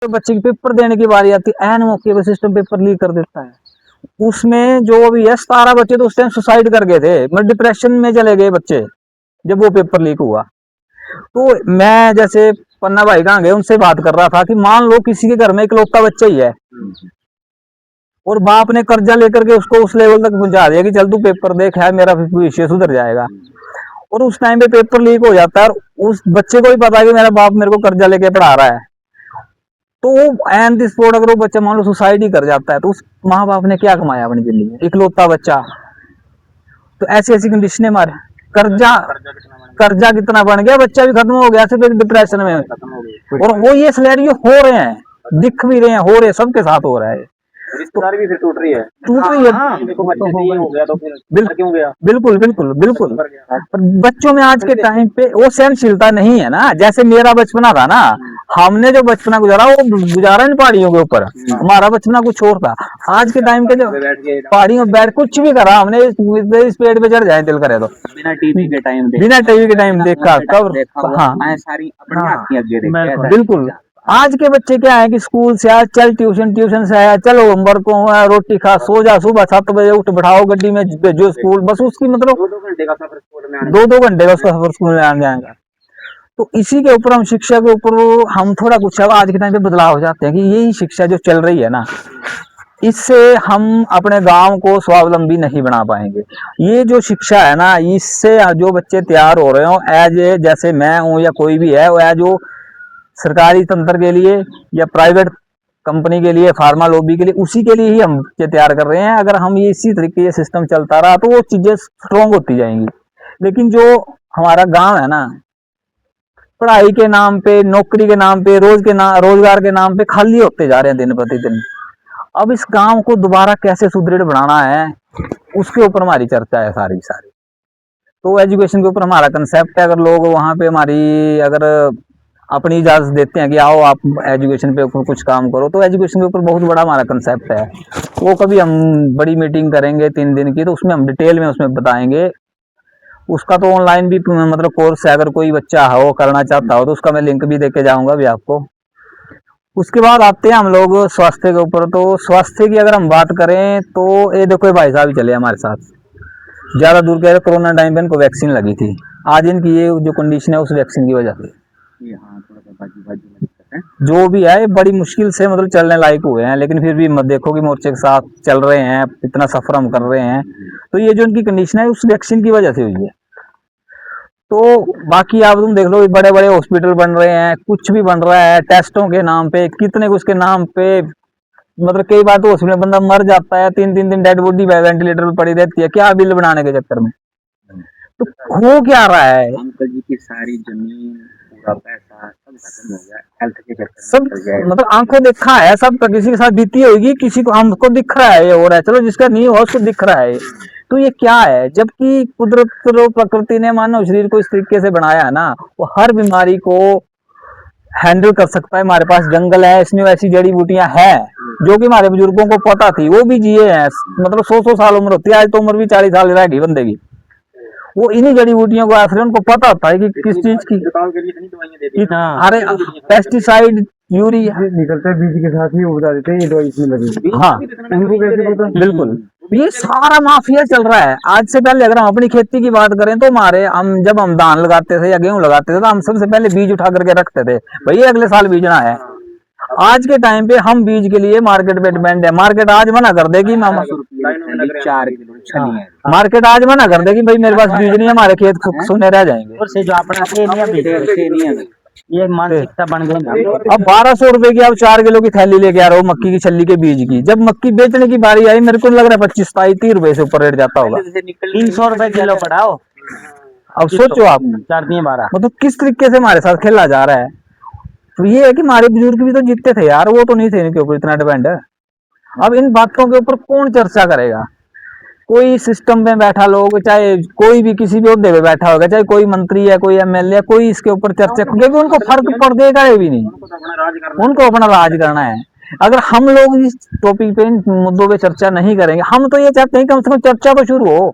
तो बच्चे की पेपर देने की बारी आती है, एन मौके पर सिस्टम पेपर लीक कर देता है। उसमें जो भी है 17 बच्चे तो उस टाइम सुसाइड कर गए थे, मतलब डिप्रेशन में चले गए बच्चे जब वो पेपर लीक हुआ। तो मैं जैसे पन्ना भाई कहाँ गए, उनसे बात कर रहा था कि मान लो किसी के घर में इकलौता बच्चा ही है और बाप ने कर्जा लेकर के उसको उस लेवल तक पहुंचा दिया कि चल तू पेपर देख है, मेरा भविष्य सुधर जाएगा। और उस टाइम पे पेपर लीक हो जाता है और उस बच्चे को भी पता है कि मेरा बाप मेरे को कर्जा लेके पढ़ा रहा है, तो वो एंड दिस स्पॉट अगर वो बच्चा मान लो सुसाइड ही कर जाता है, तो उस माँ बाप ने क्या कमाया अपनी जिंदगी में, इकलौता बच्चा। तो ऐसी ऐसी कंडीशन हमारे, कर्जा कर्जा कितना बन गया, बच्चा भी खत्म हो गया सिर्फ एक डिप्रेशन में। और वो ये सिनेरियो हो रहे हैं, दिख भी रहे हैं, हो रहे हैं, सबके साथ हो रहा है। रिश्तेदारी भी फिर टूट रही है, टूट रही है। हाँ, देखो बच्चे से ये हो गया तो फिर क्यों गया। बिल्कुल बिल्कुल बिल्कुल। पर बच्चों में आज के टाइम पे वो सहनशीलता नहीं है ना, जैसे मेरा बचपना था ना, हमने जो बचपना गुजारा वो गुजारा नहीं पहाड़ियों के ऊपर, हमारा बचपना कुछ और था। आज के टाइम के जो पहाड़ियों में बैठ कुछ भी करा हमने, इस पेड़ पे चढ़ जाए दिल करे तो, बिना टीवी के टाइम देखा कब, हाँ सारी अपनी बिल्कुल। आज के बच्चे क्या है कि स्कूल से आया चल ट्यूशन, ट्यूशन से आया चलो होमवर्क को रोटी खा सो जा, सुबह 7 बजे उठ बैठाओ गड्डी में भेजो स्कूल, बस उसकी मतलब 2-2 घंटे का सफर स्कूल में आने 2-2 घंटे का उसका सफर स्कूल में आने जाएगा। तो इसी के ऊपर हम शिक्षा के ऊपर हम थोड़ा कुछ अब आज के टाइम पे बदलाव हो जाते हैं कि यही शिक्षा जो चल रही है ना, इससे हम अपने गांव को स्वावलंबी नहीं बना पाएंगे। ये जो शिक्षा है ना, इससे जो बच्चे तैयार हो रहे हो एज ए, जैसे मैं हूँ या कोई भी है, एज जो सरकारी तंत्र के लिए या प्राइवेट कंपनी के लिए, फार्मा लॉबी के लिए, उसी के लिए ही हम ये तैयार कर रहे हैं। अगर हम ये इसी तरीके ये सिस्टम चलता रहा तो वो चीजें स्ट्रोंग होती जाएंगी। लेकिन जो हमारा गांव है ना, पढ़ाई के नाम पे, नौकरी के नाम पे, रोजगार के नाम पे खाली होते जा रहे हैं दिन प्रतिदिन। अब इस गांव को दोबारा कैसे सुदृढ़ बनाना है, उसके ऊपर हमारी चर्चा है सारी सारी। तो एजुकेशन के ऊपर हमारा कंसेप्ट है, अगर लोग वहां पे हमारी अगर अपनी इजाजत देते हैं कि आओ आप एजुकेशन पे ऊपर कुछ काम करो, तो एजुकेशन के ऊपर बहुत बड़ा हमारा कंसेप्ट है। वो कभी हम बड़ी मीटिंग करेंगे 3 दिन की, तो उसमें हम डिटेल में उसमें बताएंगे। उसका तो ऑनलाइन भी मतलब कोर्स है, अगर कोई बच्चा हो करना चाहता हो तो उसका मैं लिंक भी देके जाऊंगा भी आपको। उसके बाद आते हैं हम लोग स्वास्थ्य के ऊपर। तो स्वास्थ्य की अगर हम बात करें तो ये देखो भाई साहब चले हमारे साथ, ज्यादा दूर कह रहे, कोरोना टाइम पे इनको वैक्सीन लगी थी। आज इनकी ये जो कंडीशन है उस वैक्सीन की वजह से जो भी है बड़ी मुश्किल से मतलब चलने लायक हुए हैं, लेकिन फिर भी मत देखो कि मोर्चे के साथ चल रहे हैं, इतना सफर हम कर रहे हैं। तो ये जो उनकी कंडीशन है उस वैक्सीन की वजह से हुई है। तो बाकी आप तुम देख लो, बड़े बड़े हॉस्पिटल बन रहे हैं, कुछ भी बन रहा है टेस्टों के नाम पे, कितने कुछ के नाम पे, मतलब कई बार तो हॉस्पिटल बंदा मर जाता है, 3-3 दिन डेड बॉडी वेंटिलेटर पर पड़ी रहती है, क्या बिल बनाने के चक्कर में। तो हो क्या रहा है, अंकल जी की सारी जमीन, पूरा पैसा सब खत्म हो गया हेल्थ के चक्कर में। सब मतलब आंखों देखा है, सब किसी के साथ बीती होगी, किसी को हमको दिख रहा है ये हो रहा है, चलो जिसका नहीं हुआ उसको दिख रहा है। तो ये क्या है, जबकि कुदरत और प्रकृति ने मानव शरीर को इस तरीके से बनाया है ना, वो हर बीमारी को हैंडल कर सकता है। हमारे पास जंगल है, इसमें ऐसी जड़ी बूटियां हैं जो कि हमारे बुजुर्गों को पता थी, वो भी जिए हैं, मतलब 100-100 साल उम्र होती है, आज तो उम्र भी 40 साल रह गई बंदे की। वो इन्हीं जड़ी बूटियों को आश्रय, उनको पता होता है कि किस चीज की, अरे पेस्टिसाइड यूरिया निकलते बीज के साथ ही उगा देते हैं, ये दवाई इसमें लगी। हाँ उनको कैसे पता? बिल्कुल, ये सारा माफिया चल रहा है। आज से पहले अगर हम अपनी खेती की बात करें तो हमारे जब हम धान लगाते थे या गेहूं लगाते थे तो हम सबसे पहले बीज उठा करके रखते थे, भैया अगले साल बीजना है। आज के टाइम पे हम बीज के लिए मार्केट पे डिपेंड है। मार्केट आज मना कर देगी, मार्केट आज मना कर देगी भाई मेरे पास बीज नहीं है, हमारे खेत सुने रह जाएंगे। ये मानसिकता बन गई। अब 1200 रुपए की आप 4 किलो की थैली लेके आ रहे हो मक्की की छल्ली के बीज की, जब मक्की बेचने की बारी आई मेरे को लग रहा है 25-30 रुपए से ऊपर रेट जाता होगा। 300 रुपए किलो पड़ाओ। अब सोचो आप 4-12 मतलब किस तरीके से हमारे साथ खेला जा रहा है। तो ये है कि हमारे बुजुर्ग भी तो जीतते थे यार, वो तो नहीं थे इनके ऊपर इतना डिपेंड है। अब इन बातों के ऊपर कौन चर्चा करेगा, कोई सिस्टम में बैठा लोग, चाहे कोई भी किसी भी ओहदे पे बैठा होगा, चाहे कोई मंत्री है, कोई एमएलए, कोई इसके ऊपर चर्चा, क्योंकि उनको फर्क पड़ देगा ये भी नहीं, उनको अपना राज करना है। अगर हम लोग इस टॉपिक पे, इन मुद्दों पे चर्चा नहीं करेंगे, हम तो ये चाहते हैं कम से कम चर्चा तो शुरू हो।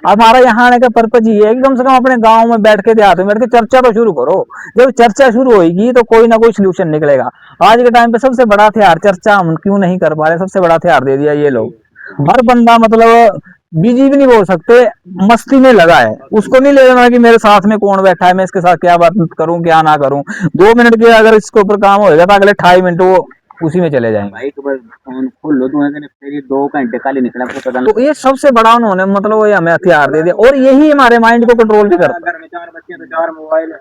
हमारा यहाँ आने का पर्पज ये है कि कम से कम अपने गांव में बैठ के देहात में बैठ के चर्चा तो शुरू करो। जब चर्चा शुरू होगी तो कोई ना कोई सोल्यूशन निकलेगा। आज के टाइम पे सबसे बड़ा हथियार चर्चा हम क्यों नहीं कर पा रहे, सबसे बड़ा हथियार दे दिया ये लोग। हर बंदा मतलब बिजी भी नहीं बोल सकते, मस्ती में लगा है, उसको नहीं ले लेना कि मेरे साथ में कौन बैठा है, मैं इसके साथ क्या बात करूं क्या ना करूं। 2 मिनट के अगर इसके ऊपर काम होगा तो अगले 2.5 मिनट वो उसी में चले जाएंगे। भाई तो बस फोन खोल लो तो फिर ये 2 घंटे काले निकला पता नहीं। तो ये सबसे बड़ा उन्होंने मतलब ये हमें हथियार दे दिया, और यही हमारे माइंड को कंट्रोल भी करता है। घर में 4 बच्चे तो 4 मोबाइल,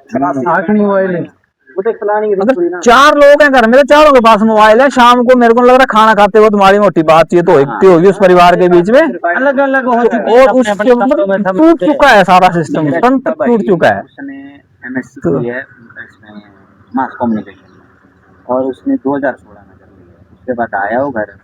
8 मोबाइल है। वो तो चलानी अगर 4 लोग हैं घर में तो चारों के पास मोबाइल है, शाम को मेरे को लग रहा है खाना खाते हुए तुम्हारी मोटी बातचीत होगी उस परिवार के बीच में, अलग अलग हो चुकी और उसके मतलब टूट चुका है सारा सिस्टम, तंत्र टूट चुका है। उसने एमएससी की है इसमें मास कम्युनिकेशन और उसने 2016 में कर लिया। उसके बाद आया वो घर,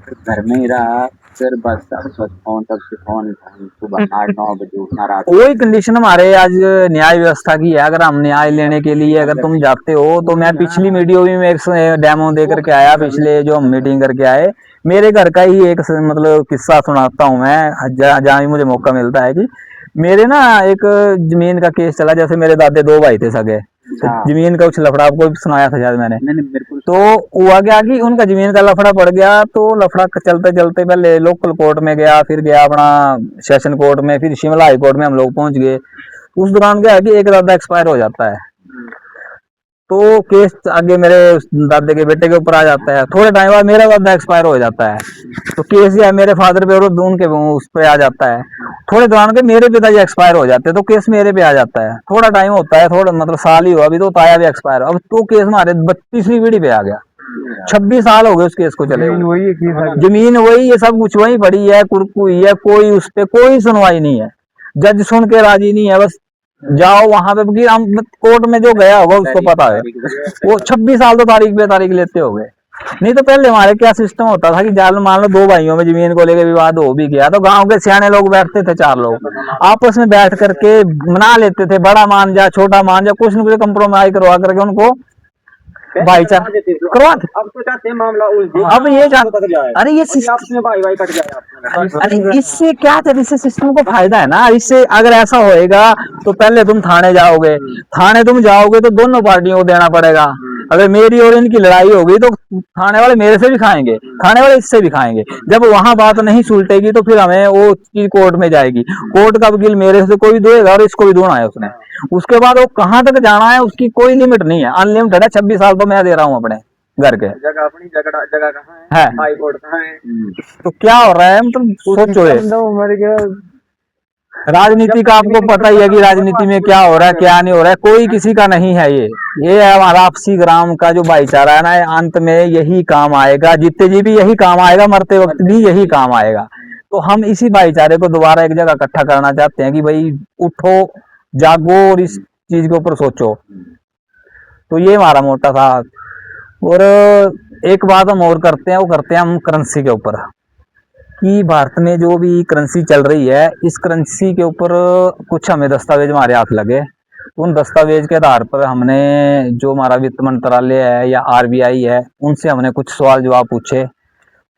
फिर घर में ही रहा, फिर बस फोन तब से फोन, सुबह 8-9 बजे उठना, रात वही कंडीशन हमारे आज न्याय व्यवस्था की है। अगर हम न्याय लेने के लिए अगर तुम जाते हो तो मैं पिछली वीडियो भी में एक डेमो दे करके आया, पिछले जो हम मीटिंग करके आए, मेरे घर का ही एक मतलब किस्सा सुनाता हूँ मैं, जहाँ भी मुझे मौका मिलता है कि मेरे ना एक जमीन का केस चला। जैसे मेरे दादे 2 भाई थे सगे, तो जमीन का कुछ लफड़ा आपको सुनाया था शायद मैंने। बिल्कुल। तो हुआ क्या कि उनका जमीन का लफड़ा पड़ गया, तो लफड़ा चलते चलते पहले लोकल कोर्ट में गया, फिर गया अपना सेशन कोर्ट में, फिर शिमला हाई कोर्ट में हम लोग पहुंच गए। उस दौरान क्या है कि एक दादा एक्सपायर हो जाता है, तो केस आगे मेरे दादे के बेटे के ऊपर आ जाता है। थोड़े टाइम बाद मेरा दादा एक्सपायर हो जाता है, तो केस या मेरे फादर पे और उनके उस पे आ जाता है। थोड़े दौरान के मेरे पिताजी एक्सपायर हो जाते हैं, तो केस मेरे पे आ जाता है। थोड़ा टाइम होता है, थोड़ा मतलब साल ही हुआ अभी, तो ताया भी एक्सपायर। अब तो केस हमारे 32वीं पीढ़ी पे आ गया, 26 साल हो गए उस केस को चले हुए। वही है कि जमीन वही, ये सब कुछ वही पड़ी है, कुरकुई है, कोई उस पे कोई सुनवाई नहीं है, जज सुन के राजी नहीं है। बस जाओ वहां पे, क्योंकि हम कोर्ट में जो गया होगा उसको पता है, वो 26 साल तो तारीख पे तारीख लेते हो गए। नहीं तो पहले हमारे क्या सिस्टम होता था कि जाल मान लो 2 भाइयों में जमीन को लेकर विवाद हो भी गया तो गांव के सियाने लोग बैठते थे, 4 लोग आपस में बैठ करके मना लेते थे, बड़ा मान जा छोटा मान जा, कुछ न कुछ कंप्रोमाइज करवा करके उनको भाईचारा करवा। अब तो चाहते हैं मामला उलझे, अब ये अरे ये आपस में भाई कट जाए। अरे इससे क्या था, इससे सिस्टम को फायदा है ना। इससे अगर ऐसा होएगा तो पहले तुम थाने जाओगे, थाने तुम जाओगे तो दोनों पार्टियों को देना पड़ेगा। अगर मेरी और इनकी लड़ाई होगी तो थाने वाले मेरे से भी खाएंगे, थाने वाले इससे भी खाएंगे। जब वहां बात नहीं सुलटेगी तो फिर हमें वो चीज कोर्ट में जाएगी, कोर्ट का वकील मेरे से कोई देगा और इसको भी देना है उसने। उसके बाद वो कहाँ तक जाना है उसकी कोई लिमिट नहीं है, अनलिमिटेड है। 26 साल तो मैं दे रहा हूँ अपने घर के। जगह अपनी जगह कहाँ है, हाई कोर्ट कहाँ है, तो क्या हो रहा है मतलब सोचो। राजनीति का आपको पता ही है कि राजनीति में क्या हो रहा है क्या नहीं हो रहा है, कोई किसी का नहीं है। ये है हमारा आपसी ग्राम का जो भाईचारा है ना, अंत में यही काम आएगा, जीते जी भी यही काम आएगा, मरते वक्त भी यही काम आएगा। तो हम इसी भाईचारे को दोबारा एक जगह इकट्ठा करना चाहते हैं कि भाई उठो जागो और इस चीज के ऊपर सोचो। तो ये हमारा मोटा था। और एक बात हम और करते हैं, वो करते हैं हम करेंसी के ऊपर, कि भारत में जो भी करेंसी चल रही है, इस करेंसी के ऊपर कुछ हमें दस्तावेज हमारे हाथ लगे। उन दस्तावेज के आधार पर हमने जो हमारा वित्त मंत्रालय है या आरबीआई है, उनसे हमने कुछ सवाल जवाब पूछे।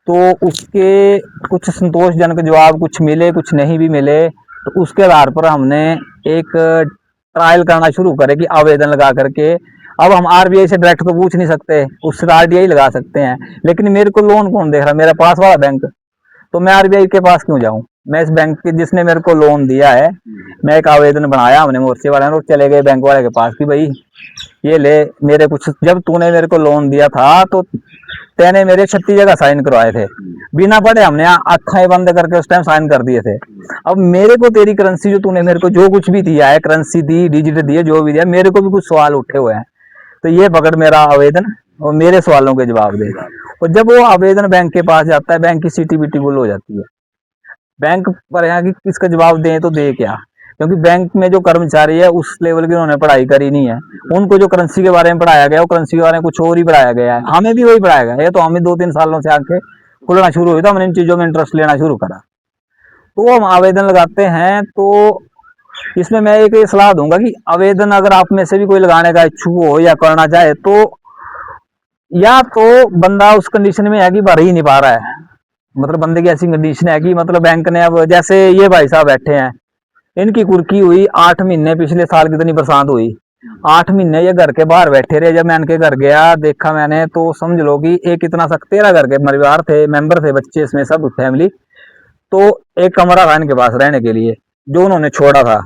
तो उसके कुछ संतोषजनक जवाब कुछ मिले, कुछ नहीं भी मिले। तो उसके आधार पर हमने एक ट्रायल करना शुरू करे कि आवेदन लगा करके, अब हम आरबीआई से डायरेक्ट तो पूछ नहीं सकते, उससे आरटीआई लगा सकते हैं। लेकिन मेरे को लोन कौन देख रहा, मेरा पास वाला बैंक, तो मैं आरबीआई के पास क्यों जाऊं। मैं इस बैंक के जिसने मेरे को लोन दिया है, मैं एक आवेदन बनाया हमने मोर्चे वाले ने, और चले गए बैंक वाले के पास कि भाई ये ले मेरे कुछ, जब तूने मेरे को लोन दिया था तो तेने मेरे 36 जगह साइन करवाए थे, बिना पढ़े हमने आंखें बंद करके उस टाइम साइन कर दिए थे। अब मेरे को तेरी करेंसी जो तूने मेरे को जो कुछ भी दिया है, करेंसी दी, डिजिट दिए, जो भी दिया, मेरे को भी कुछ सवाल उठे हुए हैं। तो ये पकड़ मेरा आवेदन और मेरे सवालों के जवाब दे। और जब वो आवेदन बैंक के पास जाता है, बैंक की सीटीबीटी गुल हो जाती है। बैंक पर यहाँ की इसका जवाब दें तो दे क्या, क्योंकि बैंक में जो कर्मचारी है उस लेवल की उन्होंने पढ़ाई करी नहीं है। उनको जो करेंसी के बारे में पढ़ाया गया, वो करेंसी के बारे में कुछ और ही पढ़ाया गया है। हमें भी वही पढ़ाया गया है। तो हमें 2-3 सालों से आके खुलना शुरू हुई, तो हमने इन चीजों में इंटरेस्ट लेना शुरू करा। तो हम आवेदन लगाते हैं। तो इसमें मैं एक सलाह दूंगा कि आवेदन अगर आप में से भी कोई लगाने का इच्छुक हो या करना चाहे, तो या तो बंदा उस कंडीशन में है कि भर ही नहीं पा रहा है, मतलब बंदे की ऐसी कंडीशन है कि मतलब बैंक ने, अब जैसे ये भाई साहब बैठे हैं, इनकी कुर्की हुई 8 महीने, पिछले साल कितनी बरसात हुई, 8 महीने ये घर के बाहर बैठे रहे। जब मैं इनके घर गया देखा मैंने तो समझ लो कि एक इतना सा 13 घर के परिवार थे, मेंबर थे, बच्चे इसमें सब फैमिली। तो एक कमरा था इनके पास रहने के लिए जो उन्होंने छोड़ा था।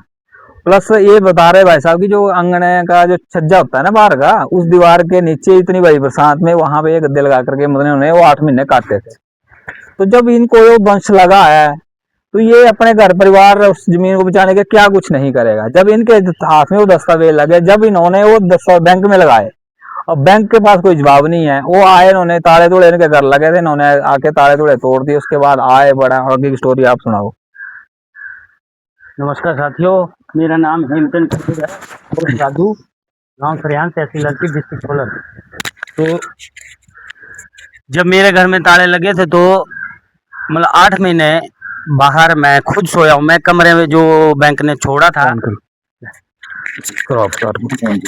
प्लस ये बता रहे भाई साहब की जो अंगने का जो छज्जा होता है ना बाहर का, उस दीवार के नीचे इतनी बड़ी बरसात में वहां पे एक गद्दे लगा करके मतलब उन्होंने वो 8 महीने काटे थे। तो जब इनको ये वंश लगा है तो ये अपने घर परिवार उस जमीन को बचाने के क्या कुछ नहीं करेगा। जब इनके हाथ में वो दस्तावेज लगे, जब इन्होंने वो बैंक में लगाए और बैंक के पास कोई जवाब नहीं है, वो आए, इन्होंने ताले तोड़े, इनके घर लगे थे, इन्होंने आके ताले तोड़े तोड़ दिए, उसके बाद आए बड़ा आगे की स्टोरी आप सुनाओ। नमस्कार साथियों, मेरा नाम हेमचंद कपूर है और साधु, गांव सरियान, तहसील लड़की, डिस्ट्रिक्ट सोलन। तो जब मेरे घर में ताले लगे थे तो मतलब 8 महीने बाहर मैं खुद सोया हूँ। मैं कमरे में जो बैंक ने छोड़ा था